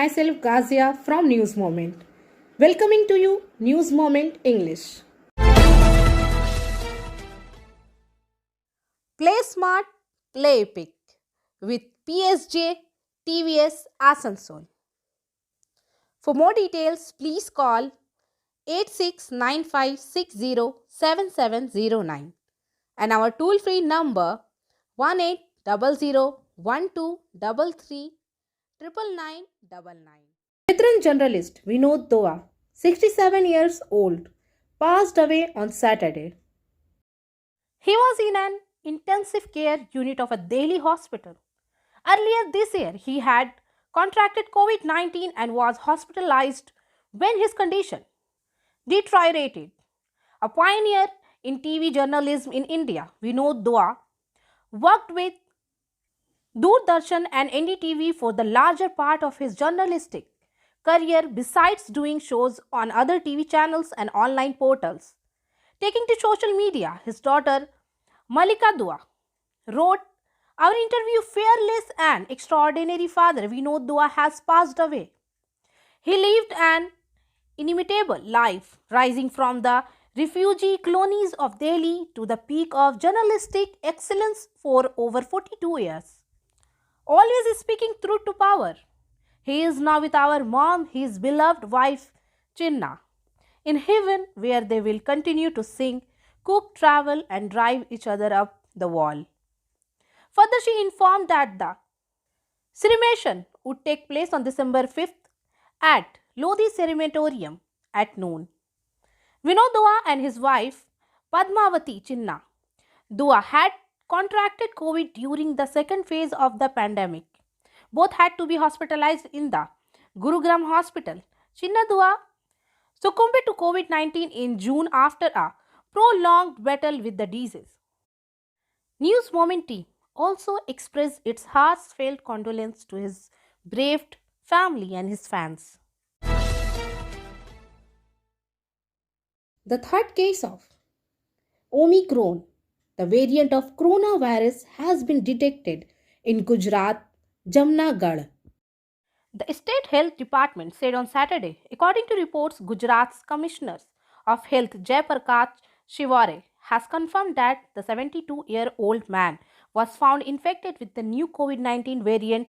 myself Gazia from News Moment. Welcoming to you News Moment English. Play smart, play epic with PSJ TVS Asansol. For more details, please call 8695607709 and our toll-free number 180012339999. Veteran journalist Vinod Doa, 67 years old, passed away on Saturday. He was in an intensive care unit of a Delhi hospital. Earlier this year, he had contracted COVID 19 and was hospitalized when his condition deteriorated. A pioneer in TV journalism in India, Vinod Dua worked with Doordarshan and NDTV for the larger part of his journalistic career besides doing shows on other TV channels and online portals. Taking to social media, his daughter Malika Dua wrote, "Our interview fearless and extraordinary father Vinod Dua has passed away. He lived an inimitable life, rising from the refugee colonies of Delhi to the peak of journalistic excellence for over 42 years. Always speaking truth to power. He is now with our mom, his beloved wife Chinna, in heaven where they will continue to sing, cook, travel and drive each other up the wall." Further, she informed that the cremation would take place on December 5th at Lodi Crematorium at noon. Vinod Dua and his wife Padmavati Chinna Dua had contracted COVID during the second phase of the pandemic. Both had to be hospitalized in the Gurugram hospital. Chinna Dua succumbed to COVID 19 in June after a prolonged battle with the disease. News Moment team also expressed its heartfelt condolence to his bereaved family and his fans. The third case of Omicron, the variant of coronavirus, has been detected in Gujarat, Jamnagarh. The State Health Department said on Saturday, according to reports, Gujarat's Commissioner of Health Jaiprakash Shivare has confirmed that the 72-year-old man was found infected with the new COVID-19 variant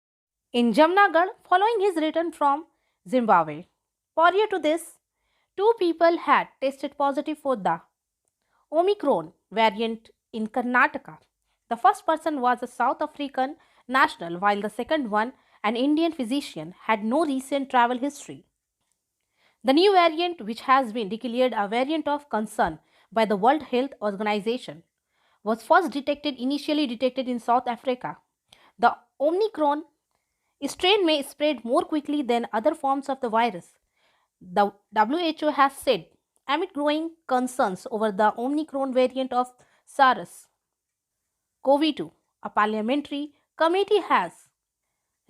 in Jamnagarh following his return from Zimbabwe. Prior to this, two people had tested positive for the Omicron variant in Karnataka. The first person was a South African national, while the second one, an Indian physician, had no recent travel history. The new variant, which has been declared a variant of concern by the World Health Organization, was first initially detected in South Africa. The Omicron strain may spread more quickly than other forms of the virus, the WHO has said, amid growing concerns over the Omicron variant of SARS-CoV-2. A parliamentary committee has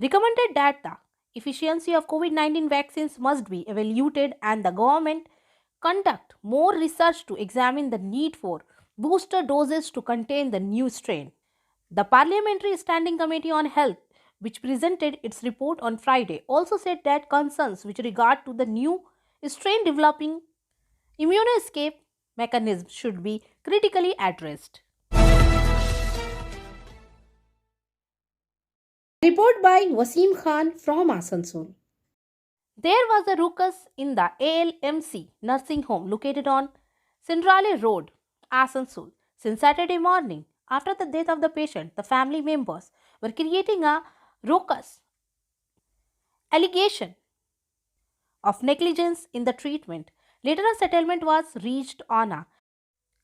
recommended that the efficiency of COVID-19 vaccines must be evaluated and the government conduct more research to examine the need for booster doses to contain the new strain. The Parliamentary Standing Committee on Health, which presented its report on Friday, also said that concerns with regard to the new strain developing immune escape mechanisms should be critically addressed. Report by Wasim Khan from Asansol. There was a ruckus in the ALMC nursing home located on Sindrale Road, Asansol, since Saturday morning. After the death of the patient, the family members were creating a ruckus allegation of negligence in the treatment. Later, a settlement was reached on a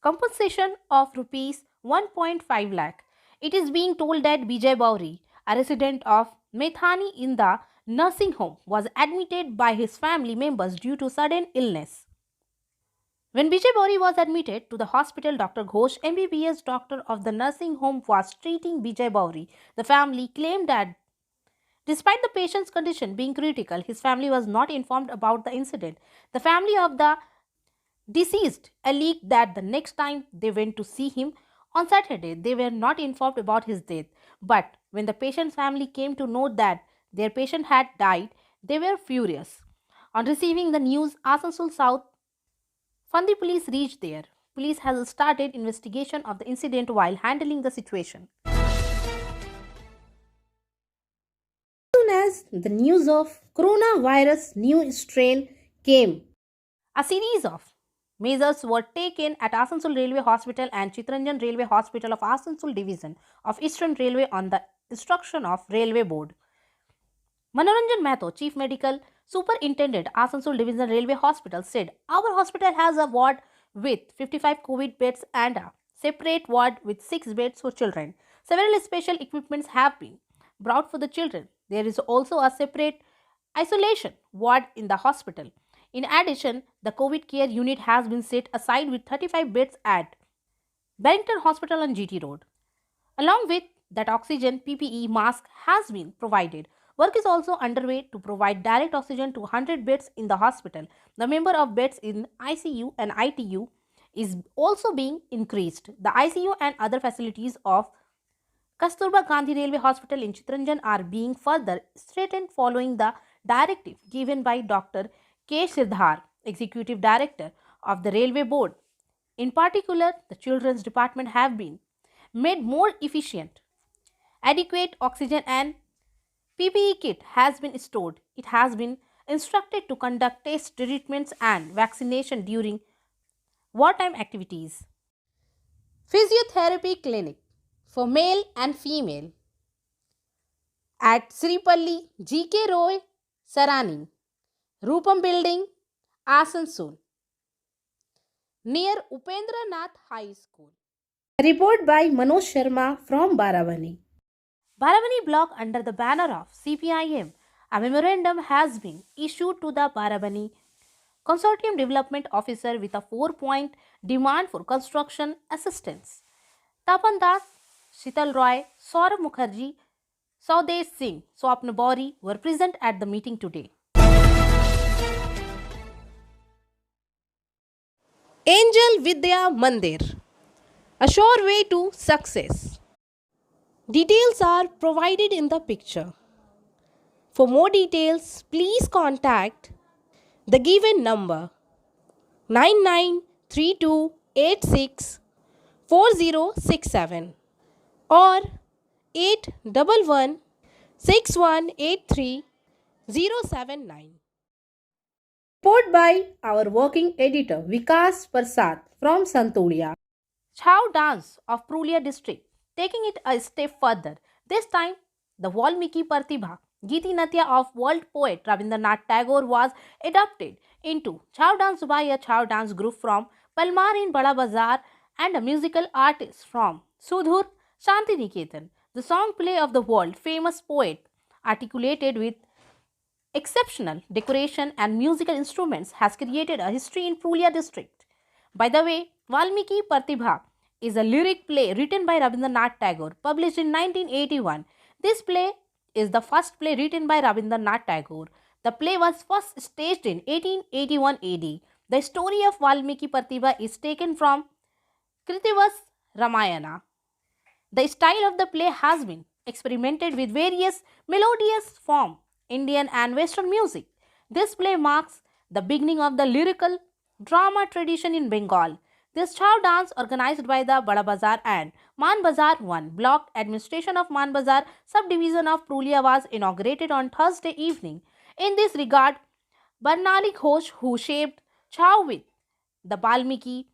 compensation of rupees 1.5 lakh. It is being told that Bijay Bauri, a resident of Methani in the nursing home, was admitted by his family members due to sudden illness. When Bijay Bauri was admitted to the hospital, Dr. Ghosh, MBBS doctor of the nursing home, was treating Bijay Bauri. The family claimed that despite the patient's condition being critical, his family was not informed about the incident. The family of the deceased alleged that the next time they went to see him on Saturday, they were not informed about his death. But when the patient's family came to know that their patient had died, They were furious. On receiving the news, Asansol South Fandi police reached there. Police has started investigation of the incident while handling the situation. As soon as the news of coronavirus new strain came, a series of measures were taken at Asansol Railway Hospital and Chittaranjan Railway Hospital of Asansol Division of Eastern Railway on the instruction of Railway Board. Manoranjan Mato, Chief Medical Superintendent, Asansol Division Railway Hospital, said, "Our hospital has a ward with 55 COVID beds and a separate ward with 6 beds for children. Several special equipments have been brought for the children. There is also a separate isolation ward in the hospital. In addition, the COVID care unit has been set aside with 35 beds at Barrington Hospital on GT Road. Along with that, oxygen PPE mask has been provided. Work is also underway to provide direct oxygen to 100 beds in the hospital. The number of beds in ICU and ITU is also being increased. The ICU and other facilities of Kasturba Gandhi Railway Hospital in Chittaranjan are being further strengthened following the directive given by Dr. K. Sirdhar, Executive Director of the Railway Board. In particular, the Children's Department have been made more efficient. Adequate oxygen and PPE kit has been stored. It has been instructed to conduct test treatments and vaccination during wartime activities. Physiotherapy clinic for male and female at Sripalli GK Roy Sarani, Rupam Building, Asansol, near Upendra Nath High School. Report by Manoj Sharma from Baravani. Baravani block under the banner of CPIM. A memorandum has been issued to the Baravani Consortium Development Officer with a 4-point demand for construction assistance. Tapan Das, Shital Roy, Saurabh Mukherjee, Saudesh Singh, Swapna Bauri were present at the meeting today. Angel Vidya Mandir, a sure way to success. Details are provided in the picture. For more details, please contact the given number 9932864067 or 8116183 Report by our working editor Vikas Prasad from Santolia. Chhau dance of Purulia district, taking it a step further. This time, the Valmiki Pratibha, Giti Natya of world poet Rabindranath Tagore was adapted into Chhau dance by a Chhau dance group from Palmar in Bada Bazar and a musical artist from Sudhur Shantiniketan. The song play of the world famous poet, articulated with exceptional decoration and musical instruments, has created a history in Purulia district. By the way, Valmiki Pratibha is a lyric play written by Rabindranath Tagore, published in 1981. This play is the first play written by Rabindranath Tagore. The play was first staged in 1881 AD. The story of Valmiki Pratibha is taken from Kritivas Ramayana. The style of the play has been experimented with various melodious forms, Indian and Western music. This play marks the beginning of the lyrical drama tradition in Bengal. This Chhau dance, organized by the Bada Bazar and Man Bazar 1 block administration of Man Bazar subdivision of Purulia, was inaugurated on Thursday evening. In this regard, Barnali Ghosh, who shaped Chhau with the Valmiki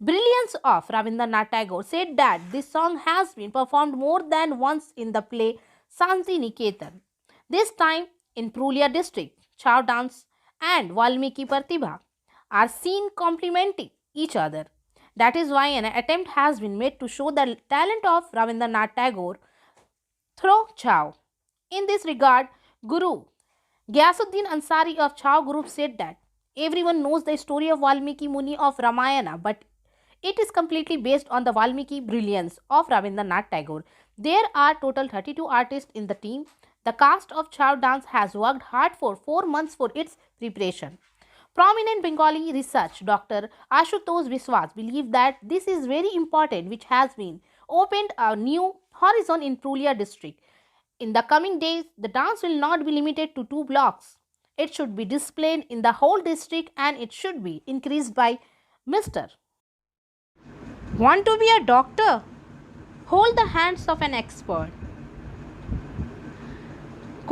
brilliance of Rabindranath Tagore, said that this song has been performed more than once in the play Santi Niketan. This time in Purulia district, Chhau dance and Valmiki Pratibha are seen complementing each other. That is why an attempt has been made to show the talent of Rabindranath Tagore through Chhau. In this regard, Guru Gyasuddin Ansari of Chhau group said that everyone knows the story of Valmiki Muni of Ramayana, but it is completely based on the Valmiki brilliance of Rabindranath Tagore. There are total 32 artists in the team. The cast of Chhau dance has worked hard for 4 months for its preparation. Prominent Bengali research Dr. Ashutosh Biswas believes that this is very important, which has been opened a new horizon in Purulia district. In the coming days, the dance will not be limited to 2 blocks. It should be displayed in the whole district and it should be increased by Mr. Want to be a doctor? Hold the hands of an expert.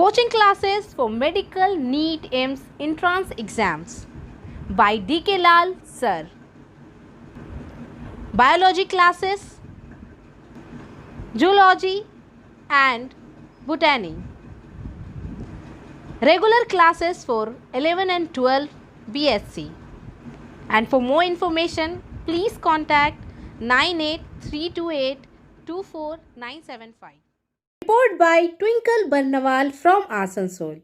Coaching classes for medical NEET AIMS entrance exams by D.K. Lal Sir. Biology classes, zoology and botany. Regular classes for 11 and 12 BSc. And for more information, please contact 9832824975. Report by Twinkle Barnawal from Asansol.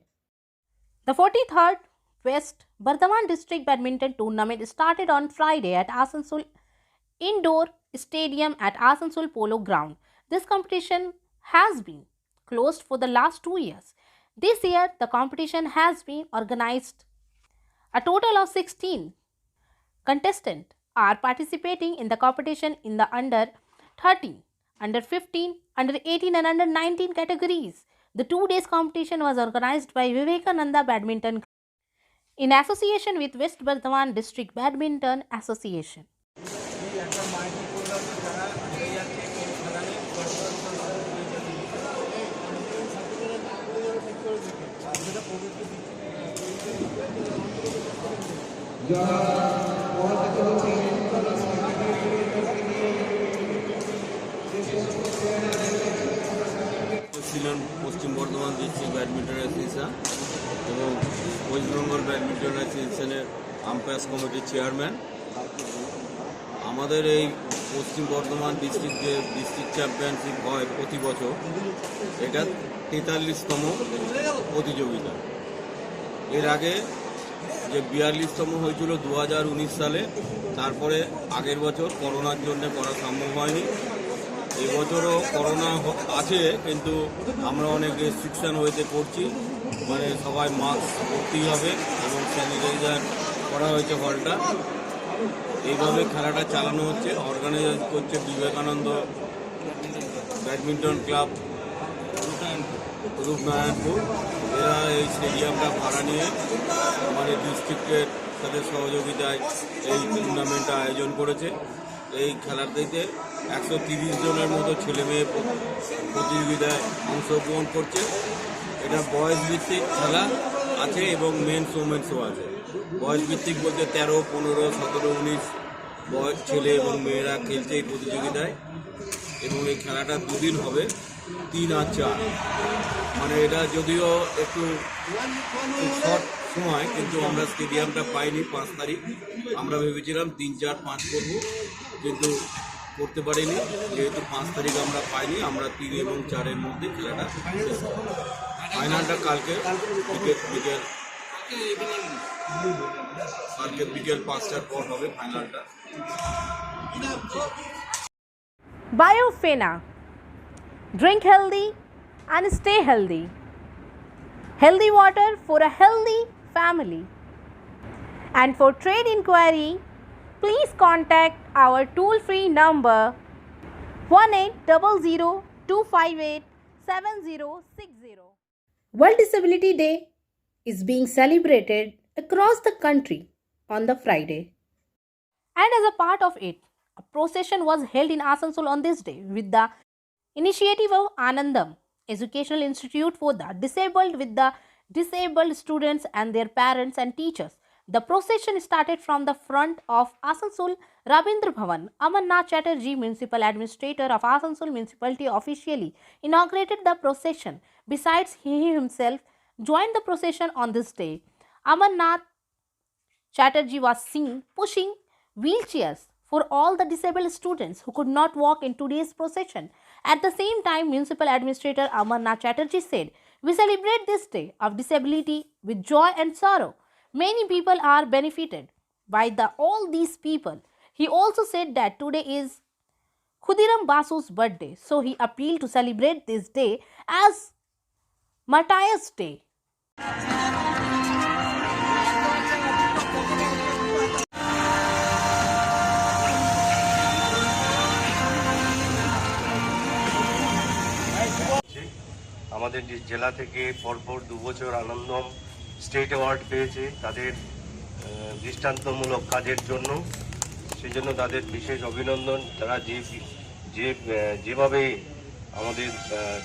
The 43rd West Bardhaman District Badminton Tournament started on Friday at Asansol Indoor Stadium at Asansol Polo Ground. This competition has been closed for the last 2 years. This year, the competition has been organized. A total of 16 contestants are participating in the competition in the under 13, under 15, under 18 and under 19 categories. The 2 days competition was organized by Vivekananda Badminton Club in association with West Bardhaman District Badminton Association. ছিলেন পশ্চিম Bardhaman district badminton association এবং West Bengal badminton অ্যাসোসিয়েশনের umpires কমিটির chairman. আমাদের এই পশ্চিম Bardhaman district যে district championship হয় প্রতি বছর, এটা 43তম প্রতিযোগিতা। এর আগে যে 42তম হয়েছিল 2019 সালে, তারপরে আগের বছর করোনার জন্য করা সম্ভব হয়নি। এবছরও করোনা আছে, কিন্তু আমরা অনেক রেস্ট্রিকশান হয়েছে করছি, মানে সবাই মাস্ক পরতেই হবে এবং স্যানিটাইজার করা হয়েছে হলটা। এইভাবে খেলাটা চালানো হচ্ছে। অর্গানাইজ করছে বিবেকানন্দ ব্যাডমিন্টন ক্লাব রূপনারায়ণপুর। এরা এই স্টেডিয়ামটা ভাড়া নিয়ে আমাদের ডিস্ট্রিক্টের সাথে সহযোগিতায় এই টুর্নামেন্টটা আয়োজন করেছে। এই খেলাটিতে 130 জনের মতো ছেলে মেয়ে প্রতিযোগিতায় অংশগ্রহণ করছে। এটা বয়স ভিত্তিক খেলা আছে এবং মেন্স ওমেন্সও আছে। বয়স ভিত্তিক বলতে 13, 15, 17, 19 বয়স ছেলে এবং মেয়েরা খেলছে এই প্রতিযোগিতায়। এবং এই খেলাটা 2 দিন হবে, 3 আর 4। মানে এটা যদিও একটু শর্ট সময়, কিন্তু আমরা স্টেডিয়ামটা পাইনি 5 তারিখ। আমরা ভেবেছিলাম 3, 4, 5 করব, কিন্তু করতে পারিনি। যেহেতু 5 তারিখ আমরা পাইনি, আমরা 3 এবং 4-এর মধ্যে খেলাটা শেষ করব। ফাইনালটা কালকে বিকেল 5টার পর হবে ফাইনালটা। Biofena. Drink healthy and stay healthy. Healthy water for a healthy family. And for trade inquiry, please contact our toll-free number 1800-258-7060. World Disability Day is being celebrated across the country on the Friday. And as a part of it, a procession was held in Asansol on this day with the initiative of Anandam Educational Institute for the Disabled with the disabled students and their parents and teachers. The procession started from the front of Asansol Rabindra Bhavan. Amarnath Chatterjee, Municipal Administrator of Asansol Municipality, officially inaugurated the procession. Besides, he himself joined the procession on this day. Amarnath Chatterjee was seen pushing wheelchairs for all the disabled students who could not walk in today's procession. At the same time, Municipal Administrator Amarnath Chatterjee said, "We celebrate this day of disability with joy and sorrow. Many people are benefited by all these people." He also said that today is Khudiram Basu's birthday, so he appealed to celebrate this day as Martyrs' Day. আমাদের জেলা থেকে পরপর 2 বছর আনন্দম state award পেয়েছে তাদের দৃষ্টান্তমূলক কাজের জন্য। সেই জন্য তাদের বিশেষ অভিনন্দন। তারা যেভাবে আমাদের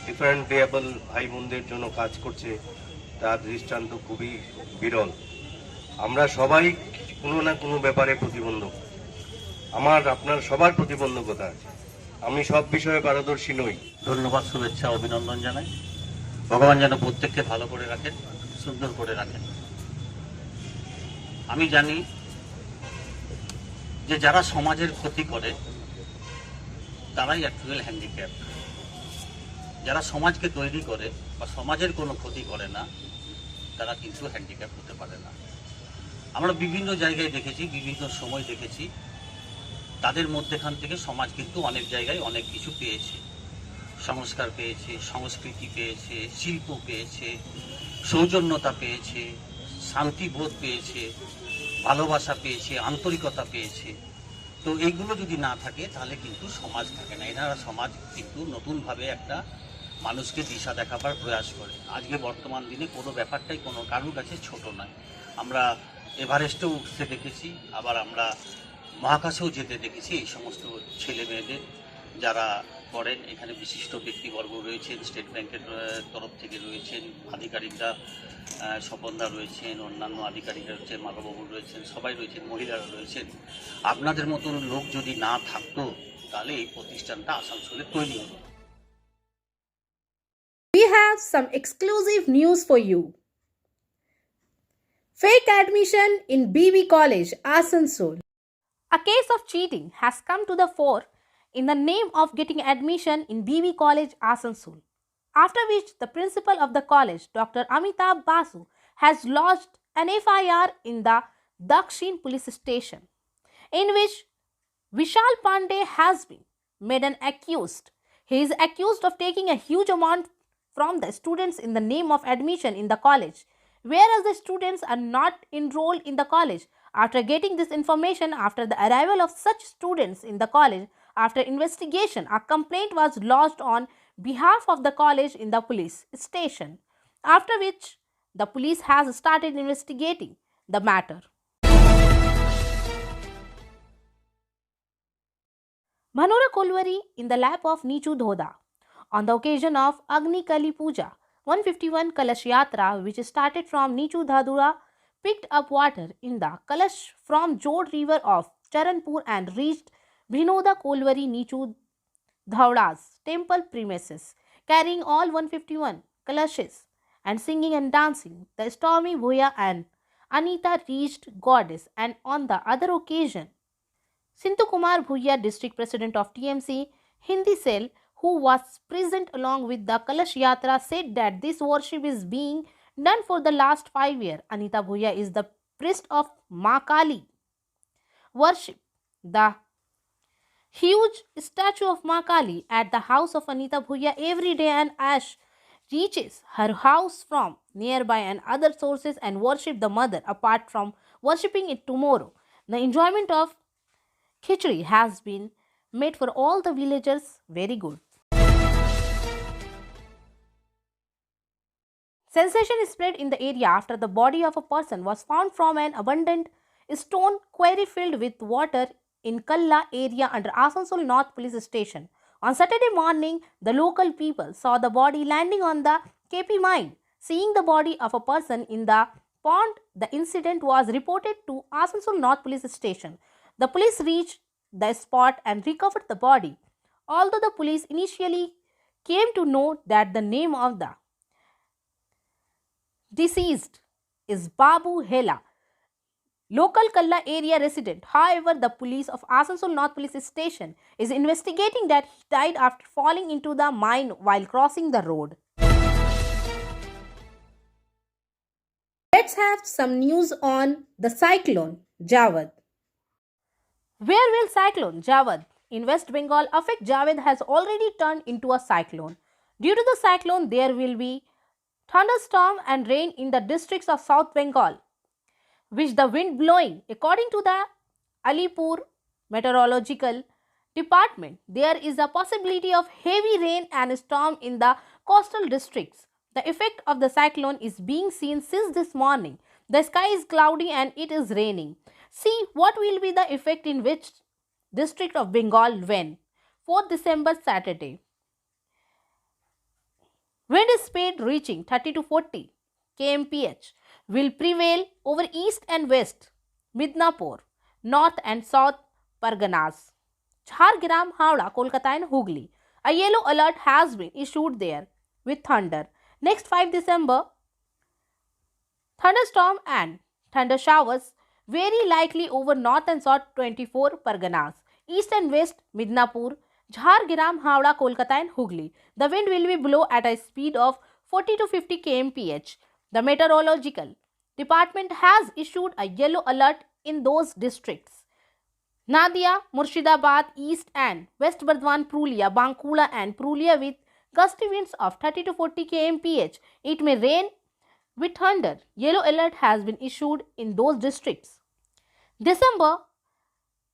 ডিফারেন্টেবল ভাই বোনদের জন্য কাজ করছে তার দৃষ্টান্ত খুবই বিরল। আমরা সবাই কোনো না কোনো ব্যাপারে প্রতিবন্ধক, আপনার সবার প্রতিবন্ধকতা আছে। আমি সব বিষয়ে পারদর্শী নই। ধন্যবাদ, শুভেচ্ছা, অভিনন্দন জানাই। ভগবান যেন প্রত্যেককে ভালো করে রাখেন, সুন্দর করে রাখেন। আমি জানি যে যারা সমাজের ক্ষতি করে তারাই অ্যাকচুয়াল হ্যান্ডিক্যাপ। যারা সমাজকে তৈরি করে বা সমাজের কোনো ক্ষতি করে না তারা কিন্তু হ্যান্ডিক্যাপ হতে পারে না। আমরা বিভিন্ন জায়গায় দেখেছি, বিভিন্ন সময় দেখেছি, তাদের মধ্যেখান থেকে সমাজ কিন্তু অনেক জায়গায় অনেক কিছু পেয়েছে। সংস্কার পেয়েছে, সংস্কৃতি পেয়েছে, শিল্প পেয়েছে, সৌজন্যতা পেয়েছে, শান্তিবোধ পেয়েছে, ভালোবাসা পেয়েছে, আন্তরিকতা পেয়েছে। তো এইগুলো যদি না থাকে তাহলে কিন্তু সমাজ থাকে না। এনারা সমাজ কিন্তু নতুনভাবে একটা মানুষকে দিশা দেখাবার প্রয়াস করে। আজকে বর্তমান দিনে কোনো ব্যাপারটাই কোনো কারোর কাছে ছোট নয়। আমরা এভারেস্টেও উঠতে দেখেছি, আবার আমরা মহাকাশেও যেতে দেখেছি এই সমস্ত ছেলে মেয়েদের যারা করেন। এখানে বিশিষ্ট ব্যক্তিবর্গ রয়েছেন, স্টেট ব্যাংকের তরফ থেকে রয়েছেন আধিকারিকরা, স্বপনদা রয়েছেন, অন্যান্য আধিকারিকরা রয়েছেন, মাধববাবু রয়েছেন, সবাই রয়েছেন, মহিলারা রয়েছেন। আপনাদের মতন লোক যদি না থাকতো তাহলে এই প্রতিষ্ঠানটা আসানসোলে তৈরি হতো। We have some exclusive news for you. Fake admission in BB College, Asansol. A case of cheating has come to the fore in the name of getting admission in BB College, Asansol. After which, the principal of the college, Dr. Amitabh Basu, has lodged an FIR in the Dakshin police station, in which Vishal Pandey has been made an accused. He is accused of taking a huge amount from the students in the name of admission in the college, whereas the students are not enrolled in the college. After getting this information, after the arrival of such students in the college, after investigation, a complaint was lodged on behalf of the college in the police station, after which the police has started investigating the matter. Manora Kolwari in the lap of Nichu Dhoda. On the occasion of Agni Kali Puja, 151 Kalash Yatra, which started from Nichu Dhadura, picked up water in the Kalash from Jod River of Charanpur and reached Vinoda Kolwari Nichu Dhauda's temple premises, carrying all 151 Kalashes and singing and dancing. The Stormy Bhuya and Anita reached Goddess, and on the other occasion, Sintu Kumar Bhuya, district president of TMC Hindi cell, who was present along with the Kalash Yatra, said that this worship is being done for the last 5 years. Anita Bhuya is the priest of Ma Kali worship. The huge statue of Ma Kali at the house of Anita Bhuya every day, and ash reaches her house from nearby and other sources and worship the mother. Apart from worshipping it tomorrow, the enjoyment of khichdi has been made for all the villagers. Very good. Sensation spread in the area after the body of a person was found from an abandoned stone quarry filled with water in Kalla area under Asansol North Police Station. On Saturday morning, the local people saw the body landing on the KP mine. Seeing the body of a person in the pond, the incident was reported to Asansol North Police Station. The police reached the spot and recovered the body. Although the police initially came to know that the name of the deceased is Babu Hela, local Kalla area resident. However, the police of Asansol North Police Station is investigating that he died after falling into the mine while crossing the road. Let's have some news on the cyclone Jawad. Where will cyclone Jawad in West Bengal affect? Jawad has already turned into a cyclone. Due to the cyclone, there will be thunderstorm and rain in the districts of South Bengal, which the wind blowing. According to the Alipur Meteorological Department, there is a possibility of heavy rain and storm in the coastal districts The effect of the cyclone is being seen since this morning. The sky is cloudy and it is raining. See what will be the effect in which district of Bengal when 4th December Saturday. Wind speed reaching 30 to 40 kmph will prevail over east and west Midnapur, north and south Parganas, Jhargram, Howrah, Kolkata and Hooghly. A yellow alert has been issued there with thunder. Next 5 December, thunderstorm and thunder showers very likely over north and south 24 Parganas, east and west Midnapur, Jhargram, Howrah, Kolkata and Hooghly. The wind will be blow at a speed of 40 to 50 kmph. The meteorological department has issued a yellow alert in those districts: Nadia, Murshidabad, East and West Bardhaman, Purulia, Bankura and Purulia with gusty winds of 30 to 40 kmph. It may rain with thunder. Yellow alert has been issued in those districts. December,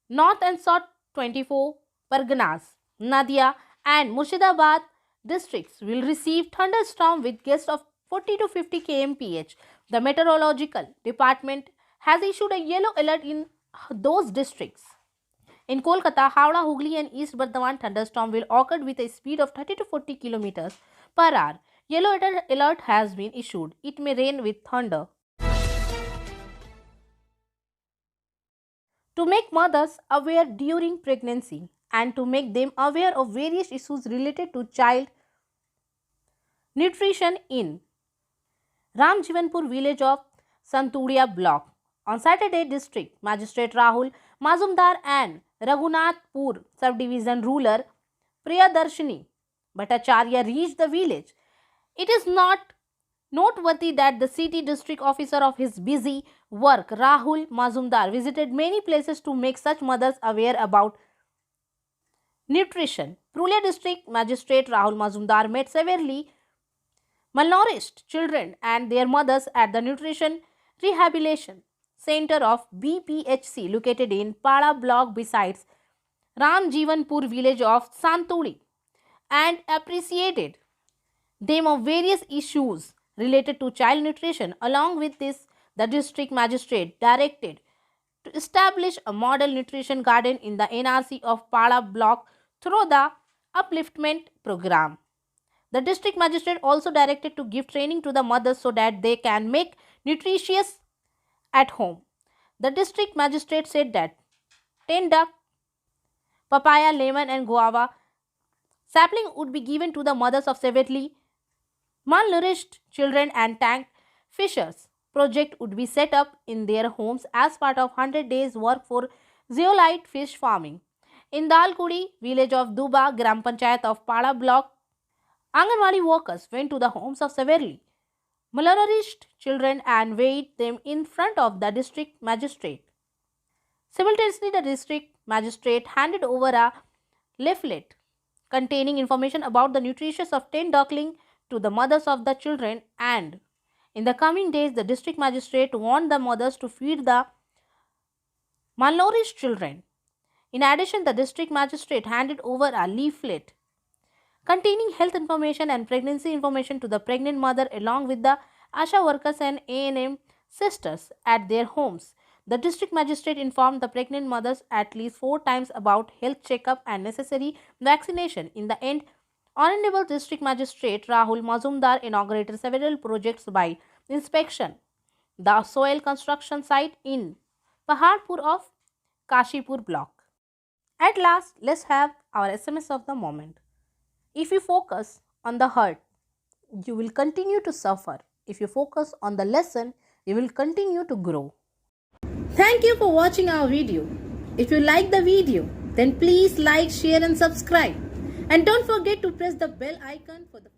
North and South 24 Parganas, Nadia and Murshidabad districts will receive thunderstorm with gusts of 40 to 50 kmph. The meteorological department has issued a yellow alert in those districts. In Kolkata, Howrah, Hooghly and East Bardhaman, thunderstorm will occur with a speed of 30 to 40 km per hour. Yellow alert has been issued. It may rain with thunder. To make mothers aware during pregnancy and to make them aware of various issues related to child nutrition in Ramjivanpur village of Santuria block. On Saturday, District Magistrate Rahul Mazumdar and Raghunathpur Subdivision Ruler Priyadarshini Bhattacharya reached the village. It is not noteworthy that the city district officer of his busy work, Rahul Mazumdar, visited many places to make such mothers aware about nutrition. Purulia District Magistrate Rahul Mazumdar met severely malnourished children and their mothers at the Nutrition Rehabilitation Center of BPHC located in Pada block besides Ramjivanpur village of Santuri and appreciated them of various issues related to child nutrition. Along with this, the district magistrate directed to establish a model nutrition garden in the NRC of Pada block through the upliftment program. The district magistrate also directed to give training to the mothers so that they can make nutritious at home. The district magistrate said that 10 duck, papaya, lemon and guava sapling would be given to the mothers of severely malnourished children and tank fishers. Project would be set up in their homes as part of 100 days work for zeolite fish farming. In Dalkudi, village of Duba, Gram Panchayat of Pada block, Anganwadi workers went to the homes of severely malnourished children and weighed them in front of the district magistrate. Simultaneously, the district magistrate handed over a leaflet containing information about the nutrition of 10 duckling to the mothers of the children, and in the coming days the district magistrate warned the mothers to feed the malnourished children. In addition, the district magistrate handed over a leaflet containing health information and pregnancy information to the pregnant mother along with the ASHA workers and ANM sisters at their homes. The district magistrate informed the pregnant mothers at least 4 times about health checkup and necessary vaccination. In the end, Honorable District Magistrate Rahul Mazumdar inaugurated several projects by inspection the soil construction site in Paharpur of Kashipur block. At last, let's have our SMS of the moment. If you focus on the hurt, you will continue to suffer. If you focus on the lesson, you will continue to grow. Thank you for watching our video. If you like the video, then please like, share and subscribe. And don't forget to press the bell icon for the